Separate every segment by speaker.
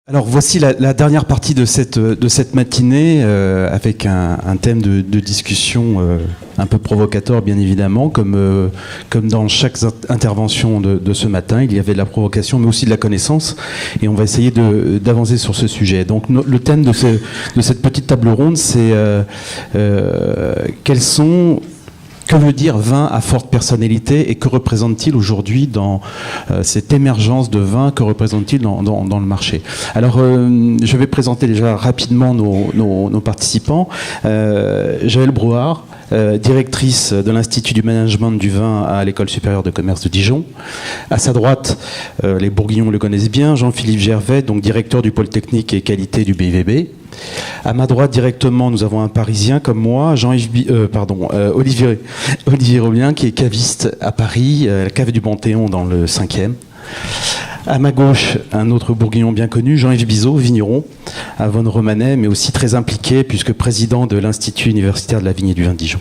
Speaker 1: Alors voici la dernière partie de cette matinée avec un thème de discussion un peu provocateur bien évidemment, comme dans chaque intervention de ce matin, il y avait de la provocation mais aussi de la connaissance et on va essayer d'avancer sur ce sujet. Donc le thème de cette petite table ronde c'est que veut dire vin à forte personnalité et que représente-t-il aujourd'hui dans cette émergence de vin, que représente-t-il dans le marché? Alors, je vais présenter déjà rapidement nos participants. Jaëlle Brouard, directrice de l'Institut du management du vin à l'École supérieure de commerce de Dijon. À sa droite, les Bourguignons le connaissent bien, Jean-Philippe Gervais, donc directeur du pôle technique et qualité du BIVB. À ma droite directement, nous avons un Parisien comme moi, Olivier Robien, qui est caviste à Paris, la cave du Panthéon dans le 5e. À ma gauche, un autre bourguignon bien connu, Jean-Yves Bizot, vigneron à Vonne-Romanais, mais aussi très impliqué puisque président de l'Institut universitaire de la vigne et du vin de Dijon.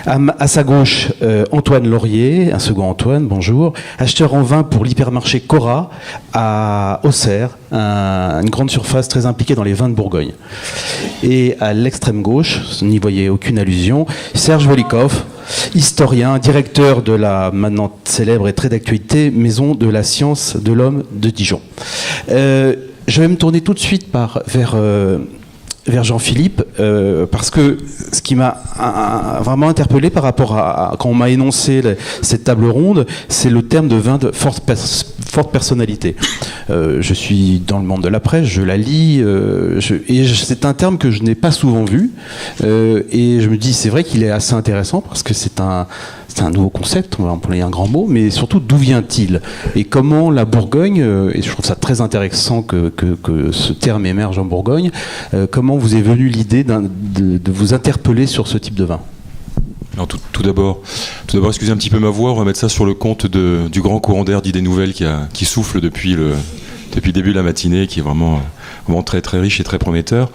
Speaker 1: À sa gauche, Antoine Laurier, un second Antoine, bonjour, acheteur en vin pour l'hypermarché Cora à Auxerre, une grande surface très impliquée dans les vins de Bourgogne. Et à l'extrême gauche, vous n'y voyez aucune allusion, Serge Volikov, historien, directeur de la maintenant célèbre et très d'actualité Maison de la Science de l'Homme de Dijon. Je vais me tourner tout de suite vers Jean-Philippe, parce que ce qui m'a vraiment interpellé par rapport à quand on m'a énoncé cette table ronde, c'est le terme de vin de forte personnalité. Je suis dans le monde de la presse, je la lis, c'est un terme que je n'ai pas souvent vu, et je me dis c'est vrai qu'il est assez intéressant parce que c'est un nouveau concept, on va employer un grand mot, mais surtout d'où vient-il et comment la Bourgogne, et je trouve ça très intéressant que ce terme émerge en Bourgogne, comment vous est venue l'idée de vous interpeller sur ce type de vin?
Speaker 2: Alors tout d'abord, excusez un petit peu ma voix, on va mettre ça sur le compte du grand courant d'air d'idées nouvelles qui souffle depuis le début de la matinée, qui est vraiment très très riche et très prometteur.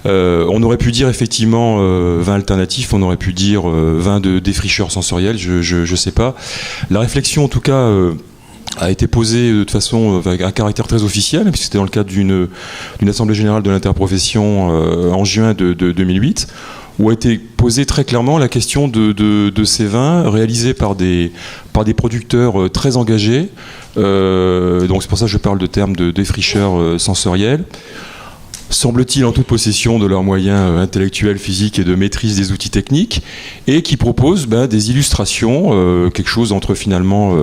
Speaker 2: On aurait pu dire effectivement vin alternatif, on aurait pu dire vin de défricheur sensoriel, je sais pas. La réflexion en tout cas a été posée de façon avec un caractère très officiel, puisque c'était dans le cadre d'une assemblée générale de l'interprofession en juin de 2008, où a été posée très clairement la question de ces vins réalisés par des producteurs très engagés. Donc c'est pour ça que je parle de termes de défricheurs sensoriels, semble-t-il en toute possession de leurs moyens intellectuels, physiques et de maîtrise des outils techniques, et qui proposent des illustrations, quelque chose entre finalement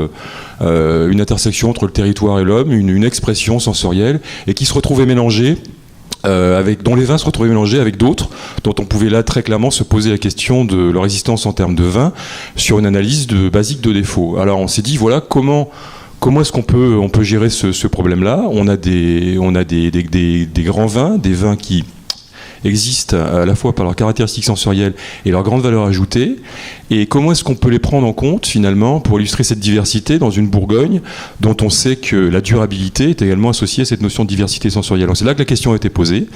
Speaker 2: une intersection entre le territoire et l'homme, une expression sensorielle, et qui se retrouvait mélangée dont les vins se retrouvaient mélangés avec d'autres, dont on pouvait là très clairement se poser la question de leur existence en termes de vin sur une analyse basique de défaut. Alors on s'est dit, voilà, comment est-ce qu'on peut gérer ce problème-là? On a des grands vins, des vins qui existent à la fois par leurs caractéristiques sensorielles et leur grande valeur ajoutée, et comment est-ce qu'on peut les prendre en compte finalement pour illustrer cette diversité dans une Bourgogne dont on sait que la durabilité est également associée à cette notion de diversité sensorielle. Alors c'est là que la question a été posée,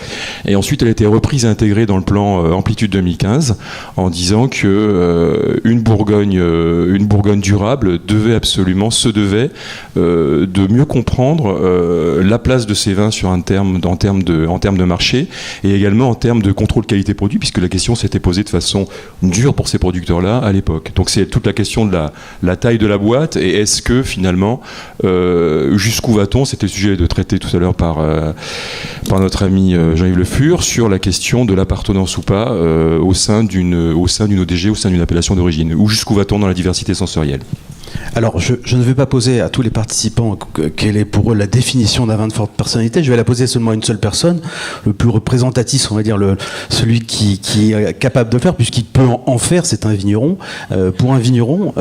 Speaker 2: et ensuite elle a été reprise et intégrée dans le plan Amplitude 2015 en disant que une Bourgogne durable se devait de mieux comprendre la place de ces vins en termes de marché, et également en termes de contrôle qualité-produit, puisque la question s'était posée de façon dure pour ces producteurs-là à l'époque. Donc c'est toute la question de la taille de la boîte, et est-ce que finalement, jusqu'où va-t-on? C'était le sujet de traité tout à l'heure par notre ami Jean-Yves Le Fur, sur la question de l'appartenance ou pas au sein d'une ODG, au sein d'une appellation d'origine, ou jusqu'où va-t-on dans la diversité sensorielle?
Speaker 1: Alors, je ne vais pas poser à tous les participants quelle est pour eux la définition d'un vin de forte personnalité. Je vais la poser seulement à une seule personne, le plus représentatif, on va dire, celui qui est capable de le faire, puisqu'il peut en faire, c'est un vigneron. Pour un vigneron,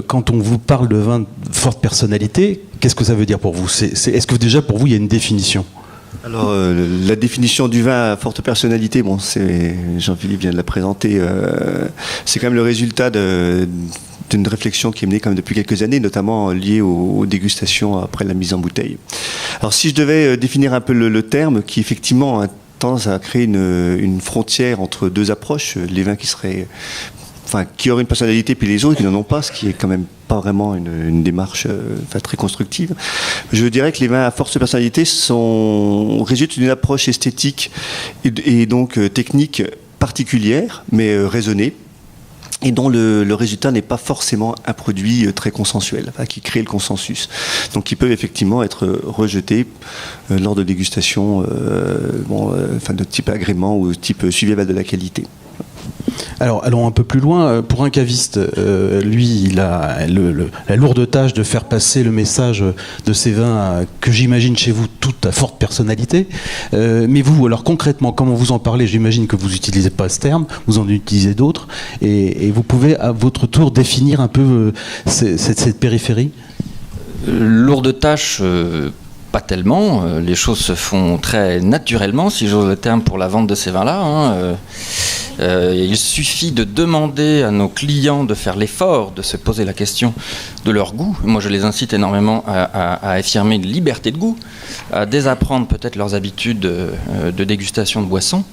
Speaker 1: quand on vous parle de vin de forte personnalité, qu'est-ce que ça veut dire pour vous? Est-ce que déjà pour vous, il y a une définition?
Speaker 3: Alors, la définition du vin à forte personnalité, Jean-Philippe vient de la présenter, c'est quand même le résultat d'une réflexion qui est menée quand même depuis quelques années, notamment liée aux dégustations après la mise en bouteille. Alors si je devais définir un peu le terme, qui effectivement a tendance à créer une frontière entre deux approches, les vins qui seraient qui auraient une personnalité puis les autres qui n'en ont pas, ce qui est quand même pas vraiment une démarche très constructive. Je dirais que les vins à forte personnalité résultent d'une approche esthétique et donc technique particulière, mais raisonnée, et dont le résultat n'est pas forcément un produit très consensuel, qui crée le consensus. Donc qui peuvent effectivement être rejetés lors de dégustations de type agrément ou type suivi de la qualité.
Speaker 1: Alors, allons un peu plus loin. Pour un caviste, lui, il a la lourde tâche de faire passer le message de ces vins que j'imagine chez vous toutes à forte personnalité. Mais vous, alors concrètement, comment vous en parlez? J'imagine que vous n'utilisez pas ce terme, vous en utilisez d'autres. Et vous pouvez, à votre tour, définir un peu cette périphérie?
Speaker 4: Lourde tâche... Pas tellement, les choses se font très naturellement, si j'ose le terme, pour la vente de ces vins-là. Il suffit de demander à nos clients de faire l'effort, de se poser la question de leur goût. Moi, je les incite énormément à affirmer une liberté de goût, à désapprendre peut-être leurs habitudes de dégustation de boissons.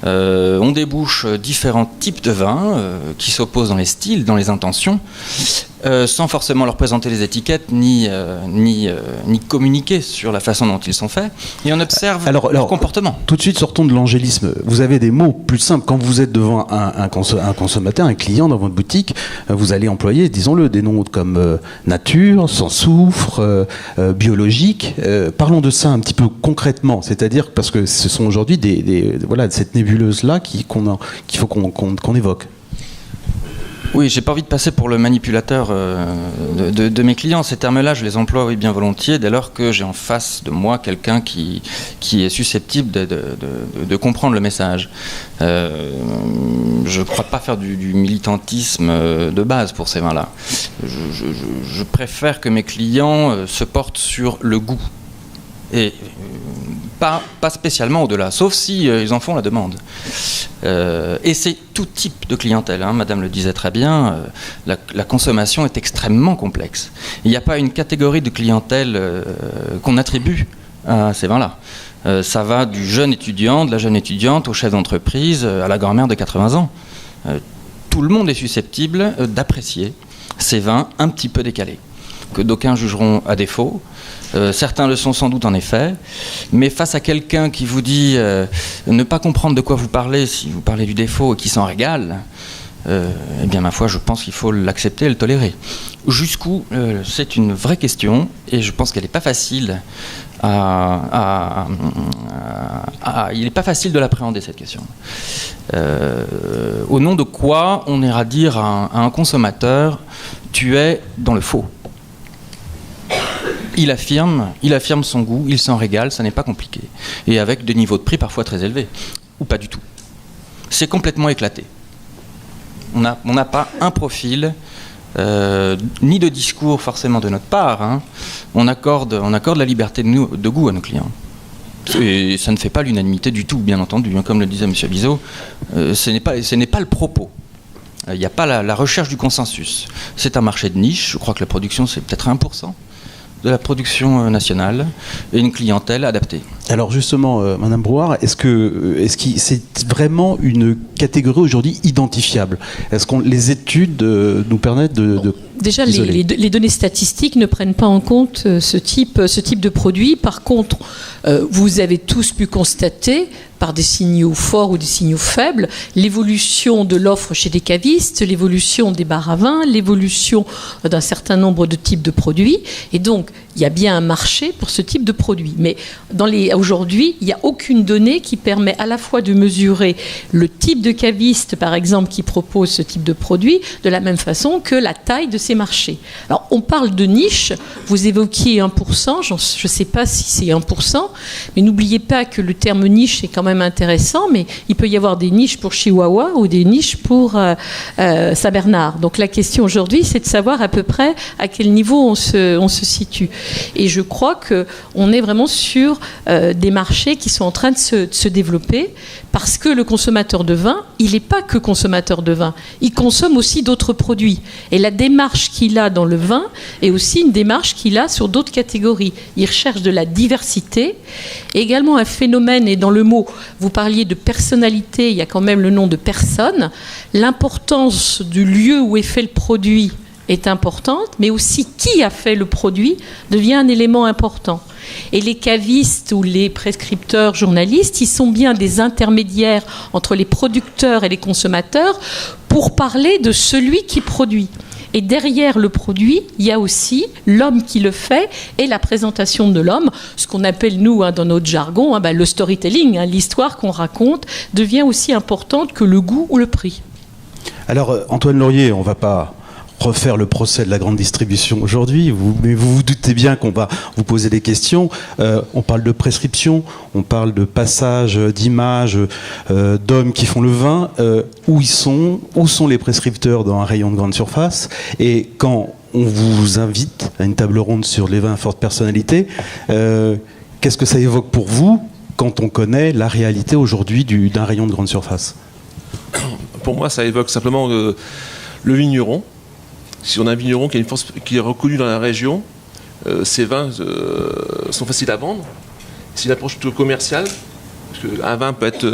Speaker 4: On débouche différents types de vins qui s'opposent dans les styles, dans les intentions, sans forcément leur présenter les étiquettes ni communiquer sur la façon dont ils sont faits. Et on observe leur comportement.
Speaker 1: Tout de suite, sortons de l'angélisme. Vous avez des mots plus simples. Quand vous êtes devant un consommateur, un client dans votre boutique, vous allez employer, disons-le, des noms comme nature, sans soufre, biologique. Parlons de ça un petit peu concrètement. C'est-à-dire, parce que ce sont aujourd'hui cette nébuleuse-là qu'il faut qu'on évoque.
Speaker 4: Oui, j'ai pas envie de passer pour le manipulateur de mes clients. Ces termes-là, je les emploie bien volontiers dès lors que j'ai en face de moi quelqu'un qui est susceptible de comprendre le message. Je ne crois pas faire du militantisme de base pour ces vins-là. Je préfère que mes clients se portent sur le goût. Et pas spécialement au-delà, sauf si ils en font la demande. Et c'est tout type de clientèle, Madame le disait très bien, la consommation est extrêmement complexe. Il n'y a pas une catégorie de clientèle qu'on attribue à ces vins-là. Ça va du jeune étudiant, de la jeune étudiante, au chef d'entreprise, à la grand-mère de 80 ans. Tout le monde est susceptible d'apprécier ces vins un petit peu décalés, que d'aucuns jugeront à défaut. Certains le sont sans doute en effet, mais face à quelqu'un qui vous dit ne pas comprendre de quoi vous parlez si vous parlez du défaut et qui s'en régale, eh bien ma foi, je pense qu'il faut l'accepter et le tolérer. Jusqu'où c'est une vraie question, et je pense qu'elle n'est pas facile il n'est pas facile de l'appréhender, cette question. Au nom de quoi on ira dire à un consommateur « tu es dans le faux ». Il affirme son goût, il s'en régale, ça n'est pas compliqué. Et avec des niveaux de prix parfois très élevés, ou pas du tout. C'est complètement éclaté. On n'a pas un profil, ni de discours forcément de notre part. On accorde la liberté de goût à nos clients. Et ça ne fait pas l'unanimité du tout, bien entendu. Comme le disait M. Bizot, ce n'est pas le propos. Il n'y a pas la recherche du consensus. C'est un marché de niche, je crois que la production c'est peut-être 1% de la production nationale et une clientèle adaptée.
Speaker 1: Alors justement, Madame Brouard, est-ce que c'est vraiment une catégorie aujourd'hui identifiable? Est-ce que les études nous permettent de
Speaker 5: Déjà, les données statistiques ne prennent pas en compte ce type de produit. Par contre, vous avez tous pu constater, par des signaux forts ou des signaux faibles, l'évolution de l'offre chez les cavistes, l'évolution des bars à vin, l'évolution d'un certain nombre de types de produits. Et donc, il y a bien un marché pour ce type de produit. Mais aujourd'hui, il n'y a aucune donnée qui permet à la fois de mesurer le type de caviste, par exemple, qui propose ce type de produit, de la même façon que la taille de ces marchés. Alors, on parle de niche. Vous évoquiez 1%. Je ne sais pas si c'est 1%. Mais n'oubliez pas que le terme niche est quand même intéressant. Mais il peut y avoir des niches pour Chihuahua ou des niches pour Saint-Bernard. Donc, la question aujourd'hui, c'est de savoir à peu près à quel niveau on se situe. Et je crois qu'on est vraiment sur des marchés qui sont en train de se développer, parce que le consommateur de vin, il n'est pas que consommateur de vin, il consomme aussi d'autres produits. Et la démarche qu'il a dans le vin est aussi une démarche qu'il a sur d'autres catégories. Il recherche de la diversité, et également un phénomène, et dans le mot, vous parliez de personnalité, il y a quand même le nom de personne. L'importance du lieu où est fait le produit est importante, mais aussi qui a fait le produit devient un élément important. Et les cavistes ou les prescripteurs journalistes, ils sont bien des intermédiaires entre les producteurs et les consommateurs pour parler de celui qui produit. Et derrière le produit, il y a aussi l'homme qui le fait et la présentation de l'homme, ce qu'on appelle, nous, dans notre jargon, le storytelling, l'histoire qu'on raconte, devient aussi importante que le goût ou le prix.
Speaker 1: Alors, Antoine Laurier, on ne va pas refaire le procès de la grande distribution aujourd'hui, mais vous vous doutez bien qu'on va vous poser des questions. On parle de prescription, on parle de passage d'images d'hommes qui font le vin. Où sont les prescripteurs dans un rayon de grande surface? Et quand on vous invite à une table ronde sur les vins à forte personnalité, qu'est-ce que ça évoque pour vous quand on connaît la réalité aujourd'hui d'un rayon de grande surface?
Speaker 6: Pour moi, ça évoque simplement le vigneron. Si on a un vigneron qui est reconnu dans la région, ses vins sont faciles à vendre. C'est une approche plutôt commerciale. Un vin peut être,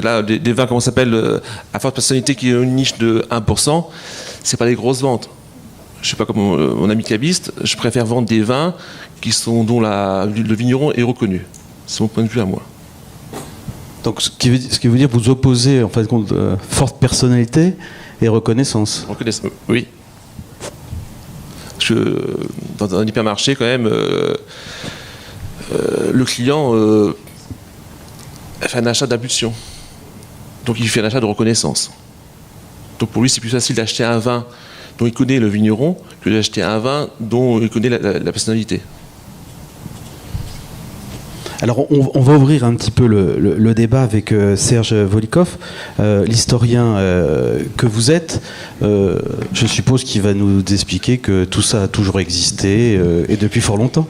Speaker 6: là, des vins, comment ça s'appelle, à forte personnalité, qui ont une niche de 1%, c'est pas des grosses ventes. Je sais pas comme mon ami caviste, je préfère vendre des vins dont le vigneron est reconnu. C'est mon point de vue à moi.
Speaker 1: Donc, ce qui veut dire vous opposez en fin de compte forte personnalité et reconnaissance.
Speaker 6: Reconnaissance, oui. Parce que dans un hypermarché, quand même, le client fait un achat d'impulsion. Donc il fait un achat de reconnaissance. Donc pour lui, c'est plus facile d'acheter un vin dont il connaît le vigneron que d'acheter un vin dont il connaît la personnalité.
Speaker 1: Alors, on va ouvrir un petit peu le débat avec Serge Volikov, l'historien que vous êtes. Je suppose qu'il va nous expliquer que tout ça a toujours existé et depuis fort longtemps.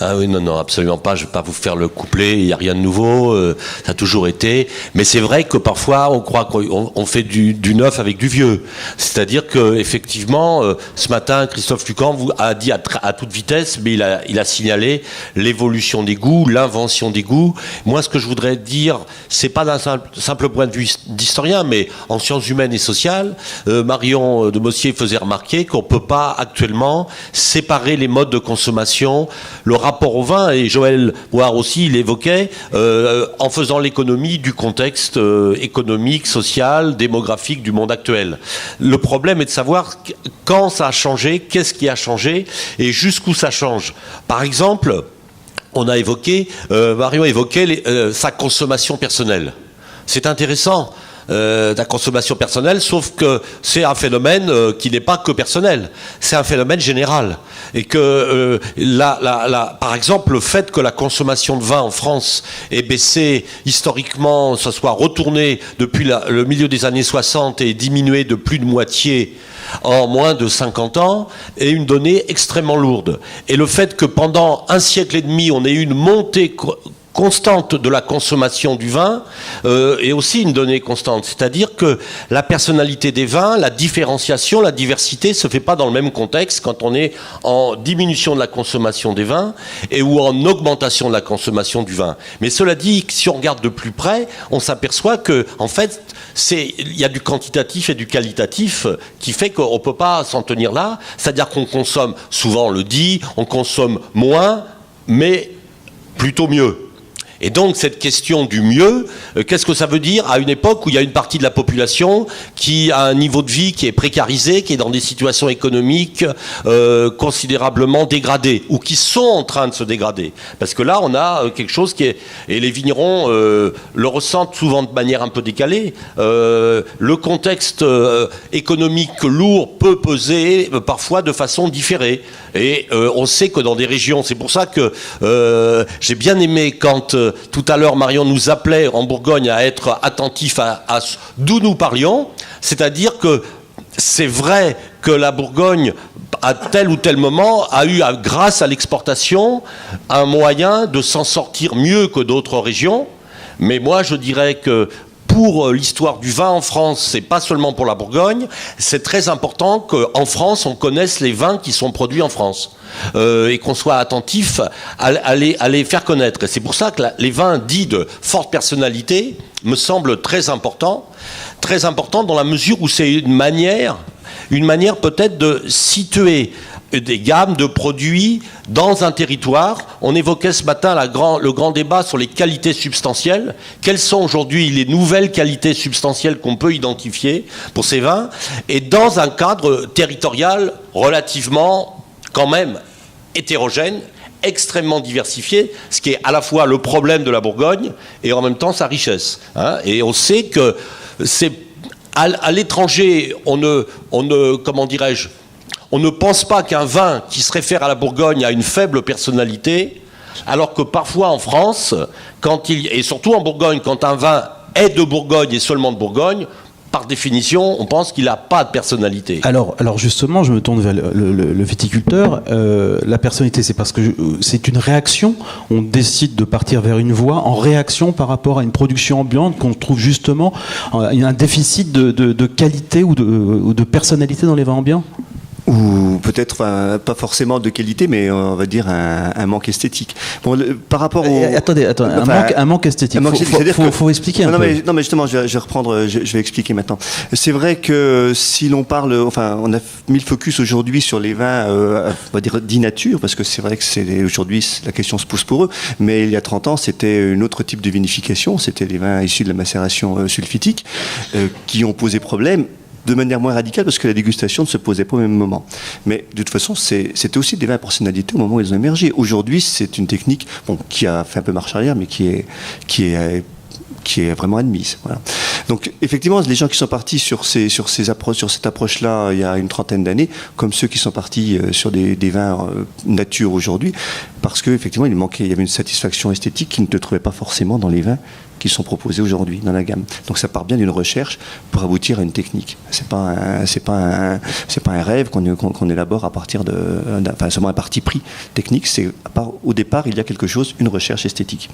Speaker 7: Ah oui, non, absolument pas. Je ne vais pas vous faire le couplet. Il n'y a rien de nouveau. Ça a toujours été. Mais c'est vrai que parfois, on croit qu'on fait du neuf avec du vieux. C'est-à-dire que effectivement, ce matin, Christophe Lucan a dit à toute vitesse, mais il a signalé l'évolution des goûts, l'invention des goûts. Moi, ce que je voudrais dire, c'est pas d'un simple point de vue d'historien, mais en sciences humaines et sociales, Marion de Mossier faisait remarquer qu'on ne peut pas actuellement séparer les modes de consommation, le rapport au vin, et Joël Boire aussi, il évoquait, en faisant l'économie du contexte économique, social, démographique du monde actuel. Le problème est de savoir quand ça a changé, qu'est-ce qui a changé, et jusqu'où ça change. Par exemple, on a évoqué, Marion évoquait sa consommation personnelle. C'est intéressant. La consommation personnelle, sauf que c'est un phénomène qui n'est pas que personnel, c'est un phénomène général. Et que, par exemple, le fait que la consommation de vin en France ait baissé historiquement, ça soit retourné depuis le milieu des années 60 et diminué de plus de moitié en moins de 50 ans, est une donnée extrêmement lourde. Et le fait que pendant un siècle et demi, on ait eu une montée constante de la consommation du vin est aussi une donnée constante. C'est-à-dire que la personnalité des vins, la différenciation, la diversité ne se fait pas dans le même contexte quand on est en diminution de la consommation des vins ou en augmentation de la consommation du vin. Mais cela dit, si on regarde de plus près, on s'aperçoit que, en fait, il y a du quantitatif et du qualitatif qui fait qu'on ne peut pas s'en tenir là. C'est-à-dire qu'on consomme, souvent on le dit, on consomme moins, mais plutôt mieux. Et donc cette question du mieux, qu'est-ce que ça veut dire à une époque où il y a une partie de la population qui a un niveau de vie qui est précarisé, qui est dans des situations économiques considérablement dégradées, ou qui sont en train de se dégrader. Parce que là, on a quelque chose qui est... Et les vignerons le ressentent souvent de manière un peu décalée. Le contexte économique lourd peut peser parfois de façon différée. Et on sait que dans des régions... C'est pour ça que j'ai bien aimé quand... tout à l'heure, Marion nous appelait en Bourgogne à être attentifs à d'où nous parlions, c'est-à-dire que c'est vrai que la Bourgogne, à tel ou tel moment, a eu, grâce à l'exportation, un moyen de s'en sortir mieux que d'autres régions. Mais moi, je dirais que pour l'histoire du vin en France, c'est pas seulement pour la Bourgogne, c'est très important qu'en France, on connaisse les vins qui sont produits en France. Et qu'on soit attentif à les faire connaître. Et c'est pour ça que les vins dits de forte personnalité me semblent très importants dans la mesure où c'est une manière peut-être de situer des gammes de produits dans un territoire. On évoquait ce matin le grand débat sur les qualités substantielles. Quelles sont aujourd'hui les nouvelles qualités substantielles qu'on peut identifier pour ces vins, et dans un cadre territorial relativement quand même hétérogène, extrêmement diversifié, ce qui est à la fois le problème de la Bourgogne et en même temps sa richesse. Et on sait que c'est à l'étranger, on ne pense pas qu'un vin qui se réfère à la Bourgogne a une faible personnalité, alors que parfois en France, et surtout en Bourgogne, quand un vin est de Bourgogne et seulement de Bourgogne, par définition, on pense qu'il n'a pas de personnalité.
Speaker 1: Alors justement, je me tourne vers le viticulteur. La personnalité, c'est parce que c'est une réaction. On décide de partir vers une voie en réaction par rapport à une production ambiante qu'on trouve justement un déficit de qualité ou de personnalité dans les vins ambiants.
Speaker 3: Ou peut-être pas forcément de qualité, mais on va dire un manque esthétique. Bon, par rapport au...
Speaker 1: Attendez, un manque esthétique. Faut expliquer un peu.
Speaker 3: Non, mais justement, je vais expliquer maintenant. C'est vrai que si l'on parle, on a mis le focus aujourd'hui sur les vins, on va dire dits nature, parce que c'est vrai que aujourd'hui la question se pose pour eux. Mais il y a 30 ans, c'était un autre type de vinification. C'était les vins issus de la macération sulfitique qui ont posé problème. De manière moins radicale, parce que la dégustation ne se posait pas au même moment. Mais de toute façon, c'était aussi des vins à personnalité au moment où ils ont émergé. Aujourd'hui, c'est une technique qui a fait un peu marche arrière, mais qui est vraiment admise. Voilà. Donc, effectivement, les gens qui sont partis sur cette approche-là il y a une trentaine d'années, comme ceux qui sont partis sur des vins nature aujourd'hui, parce qu'effectivement, il y avait une satisfaction esthétique qu'ils ne trouvaient pas forcément dans les vins qui sont proposés aujourd'hui dans la gamme. Donc ça part bien d'une recherche pour aboutir à une technique. C'est pas un rêve qu'on élabore à partir seulement un parti pris technique. Au départ, il y a quelque chose, une recherche esthétique.